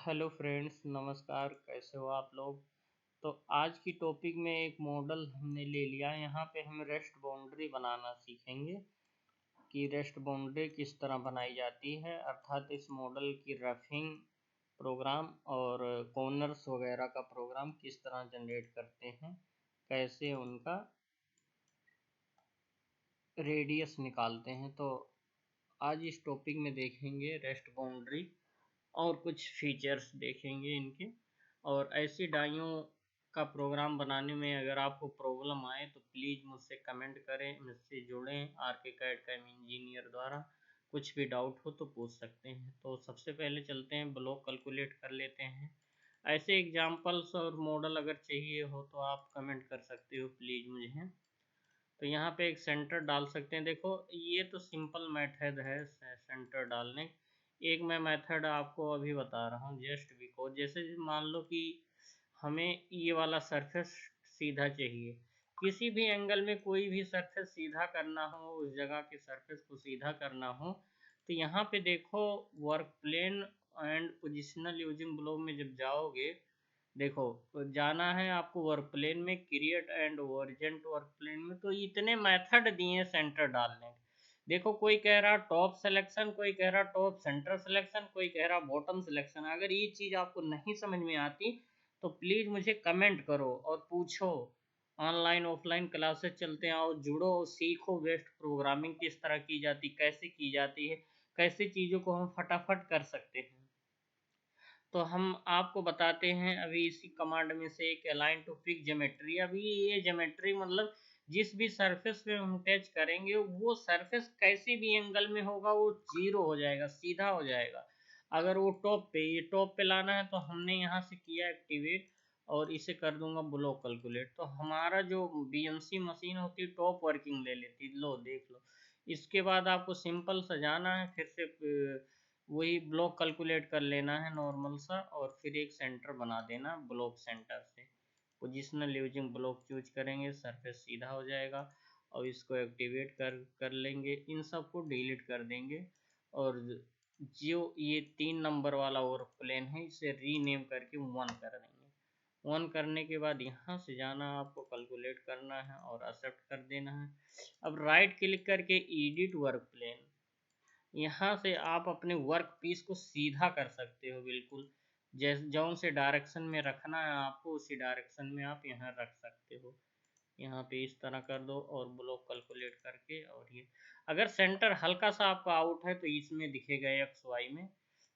Hello friends, नमस्कार। कैसे हो आप लोग? तो आज की टॉपिक में एक मॉडल हमने ले लिया। यहाँ पे हम रेस्ट बाउंड्री बनाना सीखेंगे कि रेस्ट बाउंड्री किस तरह बनाई जाती है, अर्थात इस मॉडल की रफिंग प्रोग्राम और कॉर्नर्स वगैरह का प्रोग्राम किस तरह जनरेट करते हैं, कैसे उनका रेडियस निकालते हैं। तो आज इस टॉपिक में देखेंगे रेस्ट बाउंड्री और कुछ फीचर्स देखेंगे इनके। और ऐसी डाइयों का प्रोग्राम बनाने में अगर आपको प्रॉब्लम आए तो प्लीज़ मुझसे कमेंट करें, मुझसे जुड़ें। आरके कैड का इंजीनियर द्वारा कुछ भी डाउट हो तो पूछ सकते हैं। तो सबसे पहले चलते हैं, ब्लॉक कैलकुलेट कर लेते हैं। ऐसे एग्जांपल्स और मॉडल अगर चाहिए हो तो आप कमेंट कर सकते हो प्लीज़ मुझे। तो यहाँ पे एक सेंटर डाल सकते हैं। देखो, ये तो सिंपल मेथड है सेंटर डालने। एक मैं मेथड आपको अभी बता रहा हूँ, जस्ट बिकॉज। जैसे मान लो कि हमें ये वाला सरफेस सीधा चाहिए, किसी भी एंगल में कोई भी सरफेस सीधा करना हो, उस जगह के सरफेस को सीधा करना हो, तो यहाँ पे देखो, work plane and positional using block में जब जाओगे, देखो जाना है आपको वर्क प्लेन में, create and orient work plane में। तो इतने मेथड दिए सेंटर डालने के। देखो, कोई कह रहा टॉप सिलेक्शन, कोई कह रहा टॉप सेंटर सिलेक्शन, कोई कह रहा बॉटम सिलेक्शन। अगर ये चीज़ आपको नहीं समझ में आती तो प्लीज़ मुझे कमेंट करो और पूछो। ऑनलाइन ऑफलाइन क्लासेस चलते हैं, आओ जुड़ो, सीखो बेस्ट प्रोग्रामिंग किस तरह की जाती, कैसे की जाती है, कैसे चीज़ों को हम फटाफट कर सकते हैं। तो हम आपको बताते हैं अभी इसी कमांड में से एक, अलाइन टू पिक ज्योमेट्री। अभी ये ज्योमेट्री मतलब जिस भी सरफेस पे हम टच करेंगे वो सरफेस कैसे भी एंगल में होगा वो जीरो हो जाएगा, सीधा हो जाएगा। अगर वो टॉप पे, ये टॉप पे लाना है तो हमने यहाँ से किया एक्टिवेट और इसे कर दूंगा ब्लॉक कैलकुलेट। तो हमारा जो बीएनसी मशीन होती है टॉप वर्किंग ले लेती। लो देख लो। इसके बाद आपको सिंपल सजाना है, फिर से वही ब्लॉक कैलकुलेट कर लेना है नॉर्मल सा, और फिर एक सेंटर बना देना ब्लॉक सेंटर से। पोजिशनल यूजिंग ब्लॉक चूज करेंगे, सरफेस सीधा हो जाएगा। और इसको एक्टिवेट कर लेंगे, इन सब को डिलीट कर देंगे। और जो ये 3 नंबर वाला और प्लेन है इसे रीनेम करके 1 कर देंगे। 1 करने के बाद यहाँ से जाना, आपको कैलकुलेट करना है और एक्सेप्ट कर देना है। अब राइट क्लिक करके एडिट वर्क प्लेन, यहाँ से आप अपने वर्क पीस को सीधा कर सकते हो बिल्कुल। जैसे जौन से डायरेक्शन में रखना है आपको उसी डायरेक्शन में आप यहाँ रख सकते हो। यहाँ पे इस तरह कर दो और ब्लॉक कैलकुलेट करके। और ये अगर सेंटर हल्का सा आपका आउट है तो इसमें दिखेगा एक्स वाई में।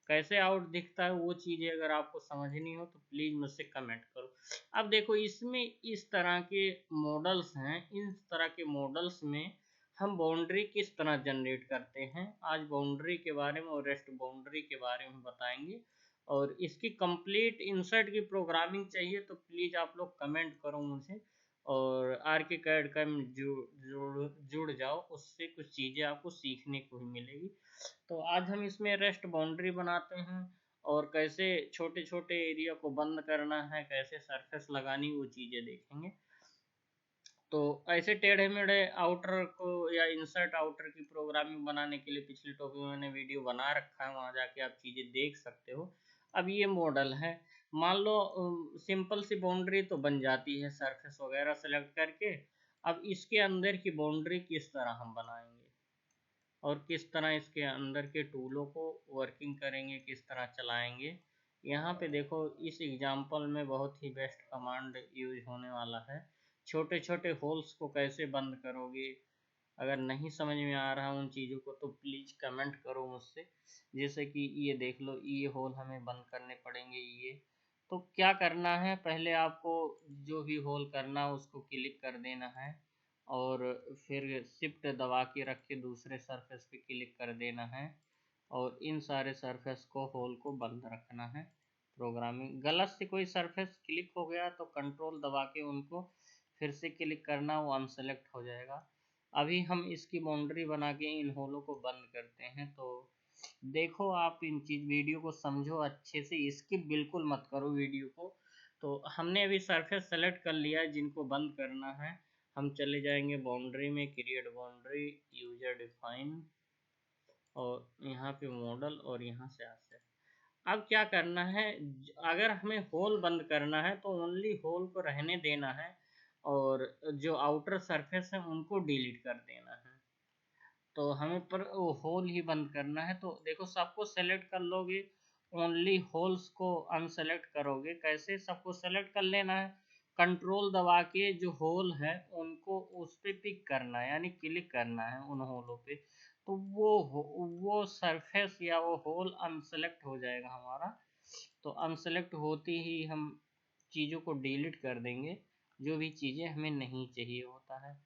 कैसे आउट दिखता है वो चीज़ें अगर आपको समझनी हो तो प्लीज़ मुझसे कमेंट करो। अब देखो, इसमें इस तरह के मॉडल्स हैं, इन तरह के मॉडल्स में हम बाउंड्री किस तरह जनरेट करते हैं, आज बाउंड्री के बारे में और रेस्ट बाउंड्री के बारे में बताएंगे। और इसकी कंप्लीट इंसर्ट की प्रोग्रामिंग चाहिए तो प्लीज़ आप लोग कमेंट करो मुझे, और आरके कैड का जुड़ जाओ, उससे कुछ चीज़ें आपको सीखने को ही मिलेगी। तो आज हम इसमें रेस्ट बाउंड्री बनाते हैं और कैसे छोटे छोटे एरिया को बंद करना है, कैसे सरफेस लगानी, वो चीज़ें देखेंगे। तो ऐसे टेढ़े मेढ़े आउटर को या इंसर्ट आउटर की प्रोग्रामिंग बनाने के लिए पिछले टॉपिक में मैंने वीडियो बना रखा है, वहाँ जाके आप चीज़ें देख सकते हो। अब ये मॉडल है, मान लो सिंपल सी बाउंड्री तो बन जाती है सरफेस वगैरह सेलेक्ट करके। अब इसके अंदर की बाउंड्री किस तरह हम बनाएंगे और किस तरह इसके अंदर के टूलों को वर्किंग करेंगे, किस तरह चलाएंगे। यहाँ पे देखो, इस एग्जांपल में बहुत ही बेस्ट कमांड यूज होने वाला है। छोटे छोटे होल्स को कैसे बंद करोगे, अगर नहीं समझ में आ रहा उन चीज़ों को तो प्लीज़ कमेंट करो मुझसे। जैसे कि ये देख लो, ये होल हमें बंद करने पड़ेंगे। ये तो क्या करना है, पहले आपको जो भी होल करना है उसको क्लिक कर देना है और फिर शिफ्ट दबा के रख के दूसरे सरफेस पे क्लिक कर देना है और इन सारे सरफेस को, होल को बंद रखना है। प्रोग्रामिंग गलत से कोई सरफेस क्लिक हो गया तो कंट्रोल दबा के उनको फिर से क्लिक करना, वो अनसेलेक्ट हो जाएगा। अभी हम इसकी बाउंड्री बना के इन होलों को बंद करते हैं। तो देखो, आप इन चीज वीडियो को समझो अच्छे से, स्किप बिल्कुल मत करो वीडियो को। तो हमने अभी सरफेस सेलेक्ट कर लिया है जिनको बंद करना है। हम चले जाएंगे बाउंड्री में, क्रिएट बाउंड्री, यूजर डिफाइन, और यहाँ पे मॉडल, और यहाँ से आसे। अब क्या करना है, अगर हमें होल बंद करना है तो ओनली होल को रहने देना है और जो आउटर सरफेस है उनको डिलीट कर देना है। तो हमें पर वो होल ही बंद करना है। तो देखो सबको सेलेक्ट कर लोगे, ओनली होल्स को अनसेलेक्ट करोगे। कैसे सबको सेलेक्ट कर लेना है, कंट्रोल दबा के जो होल है उनको उस पे पिक करना है, यानी क्लिक करना है उन होलों पे। तो वो सरफेस या वो होल अनसेलेक्ट हो जाएगा हमारा। तो अनसेलेक्ट होते ही हम चीज़ों को डिलीट कर देंगे, जो भी चीज़ें हमें नहीं चाहिए होता है।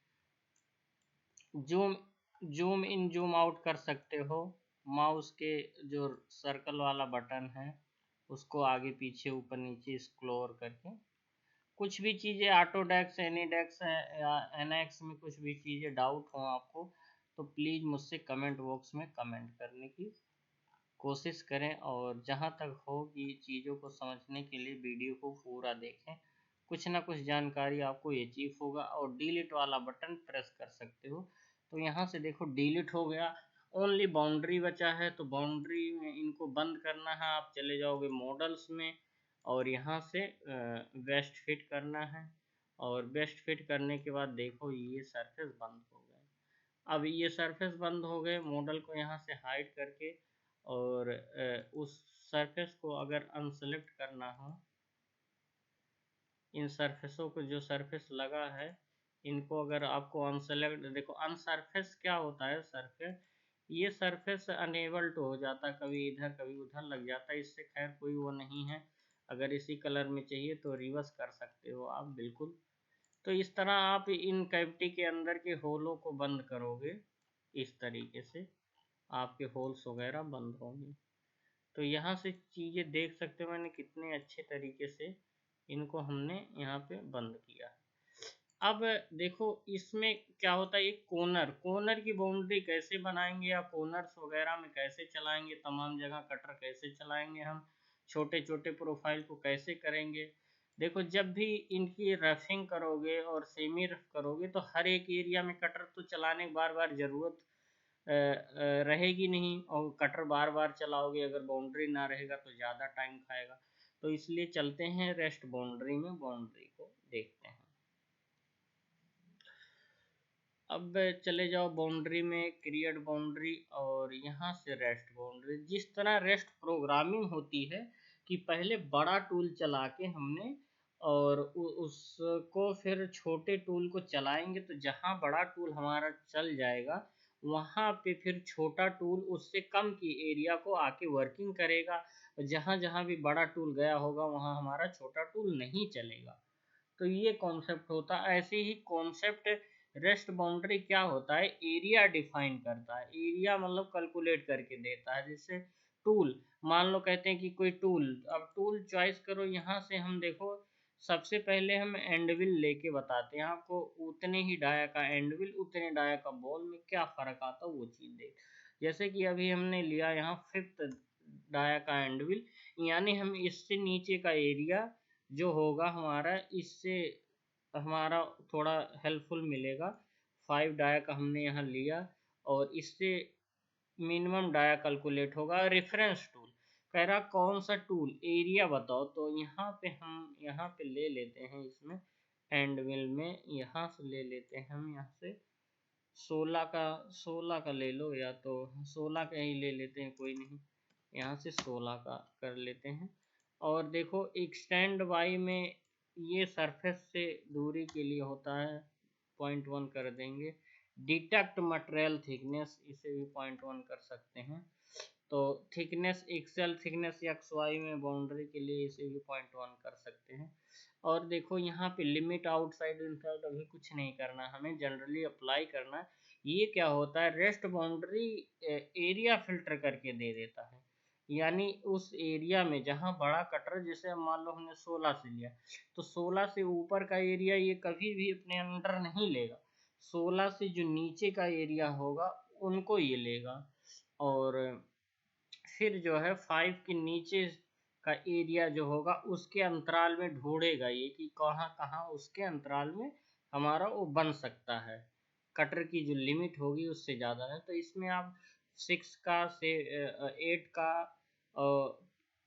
Zoom zoom in zoom out कर सकते हो, माउस के जो सर्कल वाला बटन है उसको आगे पीछे ऊपर नीचे स्क्रॉल करके। कुछ भी चीज़ें ऑटोडेस्क एनीडेस्क है या एनएक्स में कुछ भी चीज़ें डाउट हो आपको तो प्लीज़ मुझसे कमेंट बॉक्स में कमेंट करने की कोशिश करें, और जहाँ तक हो कि चीज़ों को समझने के लिए वीडियो को पूरा देखें। कुछ ना कुछ जानकारी आपको अचीव होगा। और डिलीट वाला बटन प्रेस कर सकते हो। तो यहाँ से देखो डिलीट हो गया, ओनली बाउंड्री बचा है। तो बाउंड्री में इनको बंद करना है, आप चले जाओगे मॉडल्स में और यहाँ से बेस्ट फिट करना है। और बेस्ट फिट करने के बाद देखो ये सरफेस बंद हो गए। अब ये सरफेस बंद हो गए, मॉडल को यहाँ से हाइड करके, और उस सरफेस को अगर अनसेलेक्ट करना हो, इन सरफेसों को जो सरफेस लगा है इनको अगर आपको अनसेलेक्ट, देखो अनसरफेस क्या होता है, सरफेस ये सरफेस अनेबल टू हो जाता है, कभी इधर कभी उधर लग जाता है। इससे खैर कोई वो नहीं है। अगर इसी कलर में चाहिए तो रिवर्स कर सकते हो आप बिल्कुल। तो इस तरह आप इन कैविटी के अंदर के होलों को बंद करोगे, इस तरीके से आपके होल्स वगैरह बंद होंगे। तो यहाँ से चीज़ें देख सकते हो मैंने कितने अच्छे तरीके से इनको हमने यहाँ पे बंद किया। अब देखो इसमें क्या होता है, एक कोनर की बाउंड्री कैसे बनाएंगे या कोनर्स वगैरह में कैसे चलाएंगे, तमाम जगह कटर कैसे चलाएंगे हम, छोटे छोटे प्रोफाइल को कैसे करेंगे। देखो जब भी इनकी रफिंग करोगे और सेमी रफ करोगे तो हर एक एरिया में कटर तो चलाने की बार बार ज़रूरत रहेगी नहीं, और कटर बार बार चलाओगे अगर बाउंड्री ना रहेगा तो ज़्यादा टाइम खाएगा। तो इसलिए चलते हैं रेस्ट बाउंड्री में, बाउंड्री को देखते हैं। अब चले जाओ बाउंड्री में, क्रिएट बाउंड्री, और यहाँ से रेस्ट बाउंड्री। जिस तरह रेस्ट प्रोग्रामिंग होती है कि पहले बड़ा टूल चला के हमने और उसको फिर छोटे टूल को चलाएंगे, तो जहाँ बड़ा टूल हमारा चल जाएगा वहाँ पे फिर छोटा टूल उससे कम की एरिया को आके वर्किंग करेगा। जहाँ जहाँ भी बड़ा टूल गया होगा वहाँ हमारा छोटा टूल नहीं चलेगा। तो ये कॉन्सेप्ट होता है। ऐसे ही कॉन्सेप्ट रेस्ट बाउंड्री क्या होता है, एरिया डिफाइन करता है। एरिया मतलब कैलकुलेट करके देता है। जैसे टूल, मान लो कहते हैं कि कोई टूल, अब टूल चॉइस करो। यहाँ से हम देखो सबसे पहले हम एंडविल लेके बताते हैं आपको, उतने ही डाया का एंडविल उतने डाया का बॉल में क्या फर्क आता है वो चीज़ देख। जैसे कि अभी हमने लिया यहाँ 5th डाया का एंडविल, यानी हम इससे नीचे का एरिया जो होगा हमारा, इससे हमारा थोड़ा हेल्पफुल मिलेगा। 5 डाया का हमने यहाँ लिया और इससे मिनिमम डाया कैलकुलेट होगा। रेफरेंस टूल कह रहा कौन सा टूल, एरिया बताओ। तो यहाँ पे हम यहाँ पे ले लेते हैं, इसमें एंड मिल में यहाँ से ले लेते हैं हम, यहाँ से 16 का ले लो, या तो 16 का ही ले लेते हैं, कोई नहीं, यहाँ से 16 का कर लेते हैं। और देखो एक्सटेंड वाई में ये सरफेस से दूरी के लिए होता है, 0.1 कर देंगे। डिटेक्ट मटेरियल थिकनेस, इसे भी 0.1 कर सकते हैं। तो thickness, axial thickness X Y में बाउंड्री के लिए इसे भी 0.1 कर सकते हैं। और देखो यहाँ पे लिमिट आउटसाइड इनसाइड अभी कुछ नहीं करना, हमें जनरली अप्लाई करना है। ये क्या होता है, रेस्ट बाउंड्री एरिया फिल्टर करके दे देता है। यानी उस एरिया में जहाँ बड़ा कटर, जैसे मान लो हमने 16 से लिया, तो 16 से ऊपर का एरिया ये कभी भी अपने अंडर नहीं लेगा। 16 से जो नीचे का एरिया होगा उनको ये लेगा। और फिर जो है 5 के नीचे का एरिया जो होगा उसके अंतराल में ढूंढेगा ये कि कहाँ कहाँ उसके अंतराल में हमारा वो बन सकता है। कटर की जो लिमिट होगी उससे ज़्यादा है। तो इसमें आप 6 का से 8 का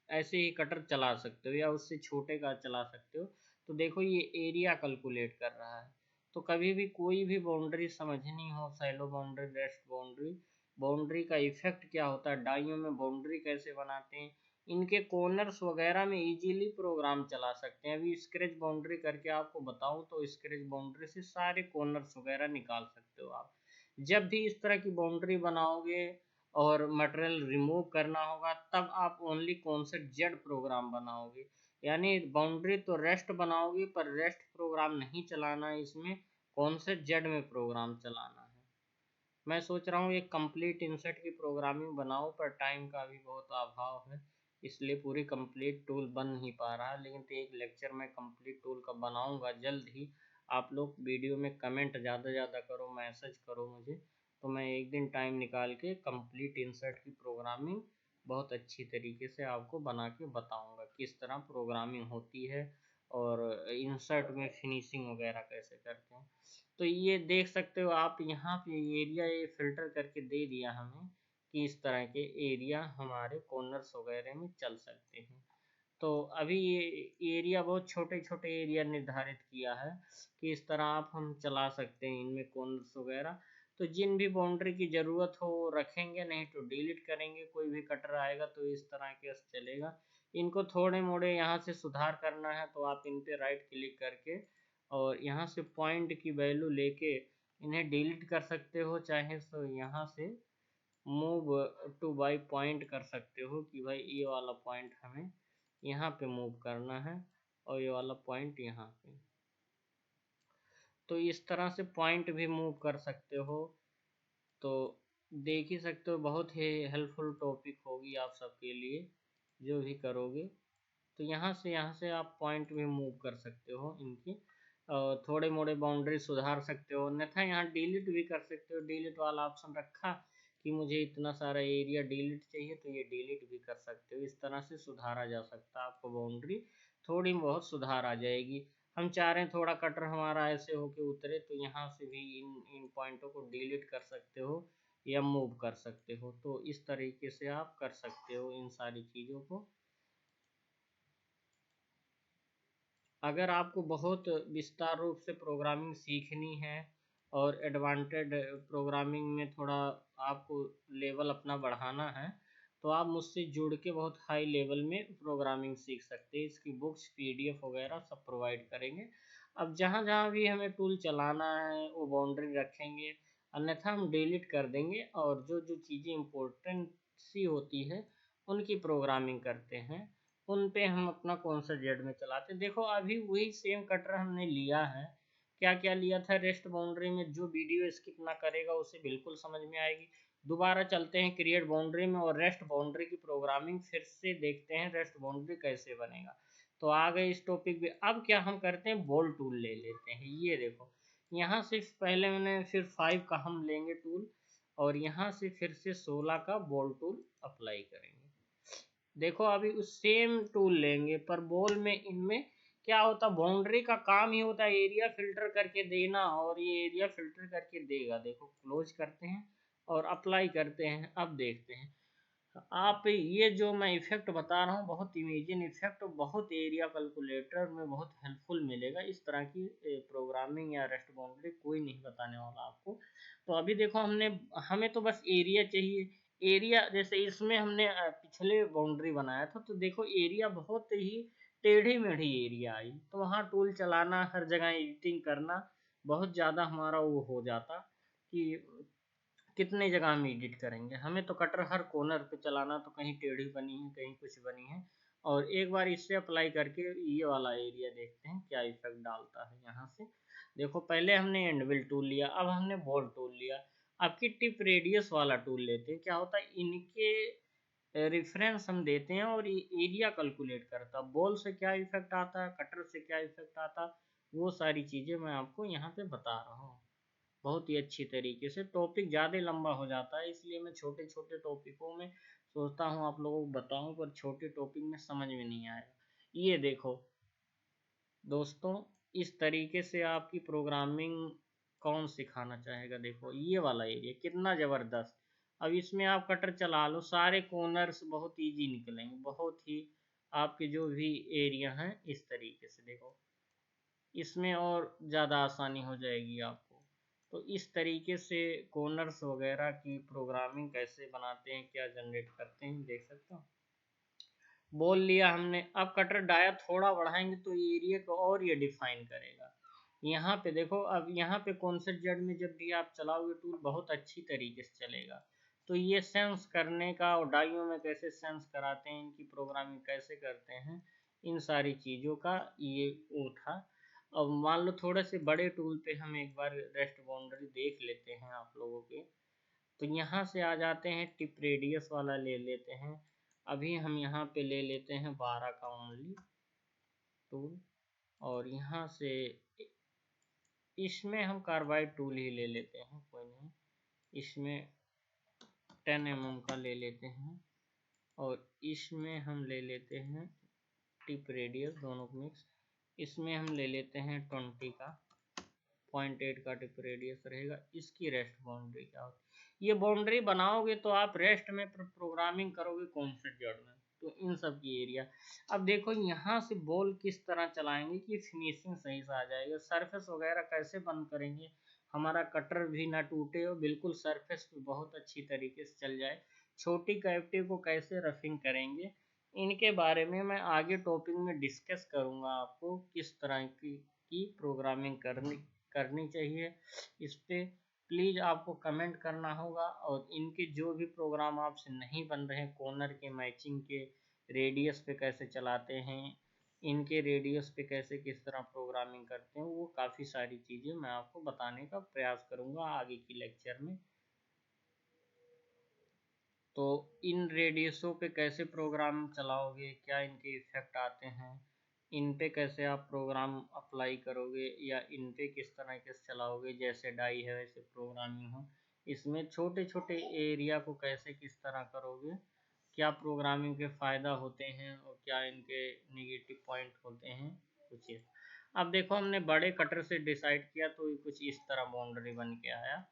ऐसे ही कटर चला सकते हो या उससे छोटे का चला सकते हो। तो देखो ये एरिया कैलकुलेट कर रहा है। तो कभी भी कोई भी बाउंड्री समझनी हो, shallow boundary, rest boundary, boundary का इफेक्ट क्या होता है, डाइयों में बाउंड्री कैसे बनाते हैं, इनके कॉर्नर्स वगैरह में इजीली प्रोग्राम चला सकते हैं। अभी स्क्रैच बाउंड्री करके आपको बताऊं तो स्क्रैच बाउंड्री से सारे कॉर्नर्स वगैरह निकाल सकते हो आप। जब भी इस तरह की बाउंड्री बनाओगे और मटेरियल रिमूव करना होगा तब आप ओनली कॉन्सेप्ट जेड प्रोग्राम बनाओगे। यानी बाउंड्री तो रेस्ट बनाओगे पर रेस्ट प्रोग्राम नहीं चलाना है इसमें, कॉन्सेप्ट जेड में प्रोग्राम चलाना है। मैं सोच रहा हूँ एक कंप्लीट इंसर्ट की प्रोग्रामिंग बनाऊँ पर टाइम का भी बहुत अभाव है, इसलिए पूरी कंप्लीट टूल बन नहीं पा रहा है। लेकिन तो एक लेक्चर में कंप्लीट टूल का बनाऊंगा जल्द ही। आप लोग वीडियो में कमेंट ज़्यादा ज़्यादा करो, मैसेज करो मुझे, तो मैं एक दिन टाइम निकाल के कंप्लीट इंसर्ट की प्रोग्रामिंग बहुत अच्छी तरीके से आपको बना के बताऊंगा किस तरह प्रोग्रामिंग होती है और इंसर्ट में फिनिशिंग वगैरह कैसे करते हैं। तो ये देख सकते हो आप यहाँ पे एरिया ये फिल्टर करके दे दिया हमें कि इस तरह के एरिया हमारे कॉर्नर्स वगैरह में चल सकते हैं। तो अभी ये एरिया बहुत छोटे छोटे एरिया निर्धारित किया है कि इस तरह आप हम चला सकते हैं इनमें कॉर्नर्स वगैरह। तो जिन भी बाउंड्री की ज़रूरत हो वो रखेंगे, नहीं तो डिलीट करेंगे। कोई भी कटर आएगा तो इस तरह के चलेगा। इनको थोड़े मोड़े यहाँ से सुधार करना है तो आप इन पे राइट क्लिक करके और यहाँ से पॉइंट की वैल्यू लेके इन्हें डिलीट कर सकते हो, चाहे तो यहाँ से मूव टू बाई पॉइंट कर सकते हो कि भाई ये वाला पॉइंट हमें यहाँ पे मूव करना है और ये वाला पॉइंट यहाँ पे। तो इस तरह से पॉइंट भी मूव कर सकते हो। तो देख ही सकते हो बहुत ही हेल्पफुल टॉपिक होगी आप सबके लिए जो भी करोगे। तो यहाँ से आप पॉइंट भी मूव कर सकते हो इनकी, थोड़े मोड़े बाउंड्री सुधार सकते हो, अन्यथा यहाँ डिलीट भी कर सकते हो। डिलीट वाला ऑप्शन रखा कि मुझे इतना सारा एरिया डिलीट चाहिए तो ये डिलीट भी कर सकते हो। इस तरह से सुधारा जा सकता है आपको बाउंड्री, थोड़ी बहुत सुधार आ जाएगी। हम चाह रहे हैं थोड़ा कटर हमारा ऐसे होके उतरे तो यहाँ से भी इन इन पॉइंटों को डिलीट कर सकते हो या मूव कर सकते हो। तो इस तरीके से आप कर सकते हो इन सारी चीज़ों को। अगर आपको बहुत विस्तार रूप से प्रोग्रामिंग सीखनी है और एडवांटेड प्रोग्रामिंग में थोड़ा आपको लेवल अपना बढ़ाना है तो आप मुझसे जुड़ के बहुत हाई लेवल में प्रोग्रामिंग सीख सकते हैं। इसकी बुक्स पीडीएफ वगैरह सब प्रोवाइड करेंगे। अब जहाँ जहाँ भी हमें टूल चलाना है वो बाउंड्री रखेंगे, अन्यथा हम डिलीट कर देंगे और जो जो चीज़ें इम्पोर्टेंट सी होती है उनकी प्रोग्रामिंग करते हैं, उन पे हम अपना कौन सा जेड में चलाते हैं। देखो अभी वही सेम कटर हमने लिया है, क्या क्या लिया था रेस्ट बाउंड्री में। जो वीडियो स्किप ना करेगा उसे बिल्कुल समझ में आएगी। दोबारा चलते हैं क्रिएट बाउंड्री में और रेस्ट बाउंड्री की प्रोग्रामिंग फिर से देखते हैं रेस्ट बाउंड्री कैसे बनेगा। तो आ गए इस टॉपिक पे। अब क्या हम करते हैं, बॉल टूल ले लेते हैं। ये देखो यहाँ से पहले मैंने फिर 5 का हम लेंगे टूल और यहाँ से फिर से 16 का बॉल टूल अप्लाई करेंगे। देखो अभी उस सेम टूल लेंगे पर बॉल में इनमें क्या होता, बाउंड्री का काम ही होता है एरिया फिल्टर करके देना और ये एरिया फिल्टर करके देगा। देखो क्लोज करते हैं और अप्लाई करते हैं। अब देखते हैं आप ये जो मैं इफेक्ट बता रहा हूँ बहुत इमेजिन इफेक्ट, बहुत एरिया कैलकुलेटर में बहुत हेल्पफुल मिलेगा। इस तरह की प्रोग्रामिंग या रेस्ट बाउंड्री कोई नहीं बताने वाला आपको। तो अभी देखो हमने, हमें तो बस एरिया चाहिए। एरिया जैसे इसमें हमने पिछले बाउंड्री बनाया था तो देखो एरिया बहुत ही टेढ़ी मेढ़ी एरिया आई, तो वहाँ टूल चलाना हर जगह एडिटिंग करना बहुत ज़्यादा हमारा वो हो जाता कि कितने जगह हम एडिट करेंगे। हमें तो कटर हर कॉर्नर पे चलाना, तो कहीं टेढ़ी बनी है कहीं कुछ बनी है। और एक बार इससे अप्लाई करके ये वाला एरिया देखते हैं क्या इफेक्ट डालता है। यहाँ से देखो पहले हमने एंडविल टूल लिया, अब हमने बॉल टूल लिया। आपकी टिप रेडियस वाला टूल लेते हैं। क्या होता है इनके रेफरेंस हम देते हैं और ये एरिया कैलकुलेट करता है, बॉल से क्या इफेक्ट आता है, कटर से क्या इफेक्ट आता है, वो सारी चीज़ें मैं आपको यहाँ पे बता रहा हूँ बहुत ही अच्छी तरीके से। टॉपिक ज़्यादा लंबा हो जाता है इसलिए मैं छोटे छोटे टॉपिकों में सोचता हूँ आप लोगों को बताऊँ, पर छोटे टॉपिक में समझ में नहीं आएगा। ये देखो दोस्तों, इस तरीके से आपकी प्रोग्रामिंग कौन सिखाना चाहेगा। देखो ये वाला एरिया कितना ज़बरदस्त। अब इसमें आप कटर चला लो, सारे कॉर्नर्स बहुत इजी निकलेंगे, बहुत ही आपके जो भी एरिया हैं इस तरीके से देखो, इसमें और ज़्यादा आसानी हो जाएगी आपको। तो इस तरीके से कॉर्नर्स वगैरह की प्रोग्रामिंग कैसे बनाते हैं, क्या जनरेट करते हैं, देख सकते हो। बोल लिया हमने, अब कटर डाया थोड़ा बढ़ाएंगे तो एरिया को और ये डिफाइन करेगा। यहाँ पे देखो, अब यहाँ पे कॉन्सेप्ट जेड में जब भी आप चलाओगे टूल बहुत अच्छी तरीके से चलेगा। तो ये सेंस करने का और डाइयों में कैसे सेंस कराते हैं, इनकी प्रोग्रामिंग कैसे करते हैं, इन सारी चीज़ों का ये वो था। अब मान लो थोड़े से बड़े टूल पे हम एक बार रेस्ट बाउंड्री देख लेते हैं आप लोगों के। तो यहाँ से आ जाते हैं, टिप रेडियस वाला ले लेते हैं। अभी हम यहाँ पे ले लेते हैं 12 का ओनली टूल, और यहाँ से इसमें हम कार्बाइड टूल ही ले लेते हैं, कोई नहीं। इसमें 10 mm का ले लेते हैं, और इसमें हम ले लेते हैं टिप रेडियस, दोनों को मिक्स। इसमें हम ले लेते हैं 20 का, 0.8 का टिप रेडियस रहेगा। इसकी रेस्ट बाउंड्री क्या होती है, ये बाउंड्री बनाओगे तो आप रेस्ट में प्रोग्रामिंग करोगे कौन से जड़ में, तो इन सब की एरिया। अब देखो यहाँ से बॉल किस तरह चलाएंगे कि फिनिशिंग सही से आ जाएगा, सरफेस वगैरह कैसे बंद करेंगे, हमारा कटर भी ना टूटे और बिल्कुल सरफेस पे बहुत अच्छी तरीके से चल जाए। छोटी कैविटी को कैसे रफिंग करेंगे, इनके बारे में मैं आगे टॉपिक में डिस्कस करूंगा, आपको किस तरह की प्रोग्रामिंग करनी चाहिए। इस पे प्लीज़ आपको कमेंट करना होगा, और इनके जो भी प्रोग्राम आपसे नहीं बन रहे, कॉर्नर के मैचिंग के, रेडियस पे कैसे चलाते हैं, इनके रेडियस पे कैसे किस तरह प्रोग्रामिंग करते हैं, वो काफ़ी सारी चीज़ें मैं आपको बताने का प्रयास करूँगा आगे की लेक्चर में। तो इन रेडियसों पे कैसे प्रोग्राम चलाओगे, क्या इनके इफेक्ट आते हैं, इन पे कैसे आप प्रोग्राम अप्लाई करोगे, या इन पे किस तरह के चलाओगे, जैसे डाई है वैसे प्रोग्रामिंग हो, इसमें छोटे छोटे एरिया को कैसे किस तरह करोगे, क्या प्रोग्रामिंग के फ़ायदा होते हैं और क्या इनके नेगेटिव पॉइंट होते हैं, कुछ इस। अब देखो हमने बड़े कटर से डिसाइड किया तो कुछ इस तरह बाउंड्री बन के आया।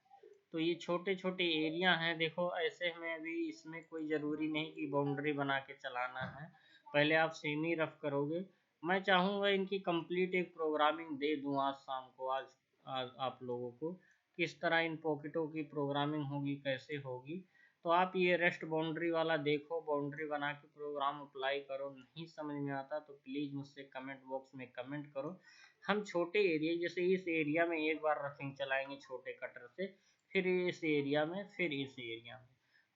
तो ये छोटे छोटे एरिया हैं, देखो ऐसे में भी इसमें कोई ज़रूरी नहीं कि बाउंड्री बना के चलाना है, पहले आप सेमी रफ करोगे। मैं चाहूँगा इनकी कंप्लीट एक प्रोग्रामिंग दे दूँ आज शाम को, आज आप लोगों को किस तरह इन पॉकेटों की प्रोग्रामिंग होगी, कैसे होगी। तो आप ये रेस्ट बाउंड्री वाला देखो, बाउंड्री बना के प्रोग्राम अप्लाई करो। नहीं समझ में आता तो प्लीज़ मुझसे कमेंट बॉक्स में कमेंट करो। हम छोटे एरिया, जैसे इस एरिया में एक बार रफिंग चलाएंगे छोटे कटर से, फिर इस एरिया में, फिर इस एरिया में,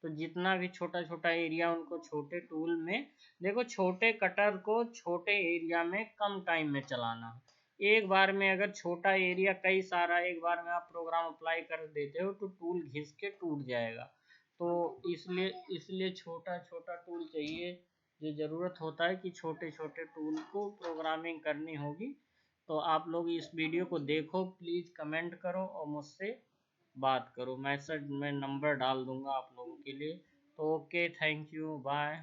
तो जितना भी छोटा छोटा एरिया उनको छोटे टूल में, देखो छोटे कटर को छोटे एरिया में कम टाइम में चलाना है। एक बार में अगर छोटा एरिया कई सारा एक बार में आप प्रोग्राम अप्लाई कर देते हो तो टूल घिस के टूट जाएगा। तो इसलिए इसलिए छोटा छोटा टूल चाहिए, जो ज़रूरत होता है कि छोटे छोटे टूल को प्रोग्रामिंग करनी होगी। तो आप लोग इस वीडियो को देखो, प्लीज़ कमेंट करो और मुझसे बात करो, मैसेज में नंबर डाल दूंगा आप लोगों के लिए। तो ओके, थैंक यू, बाय।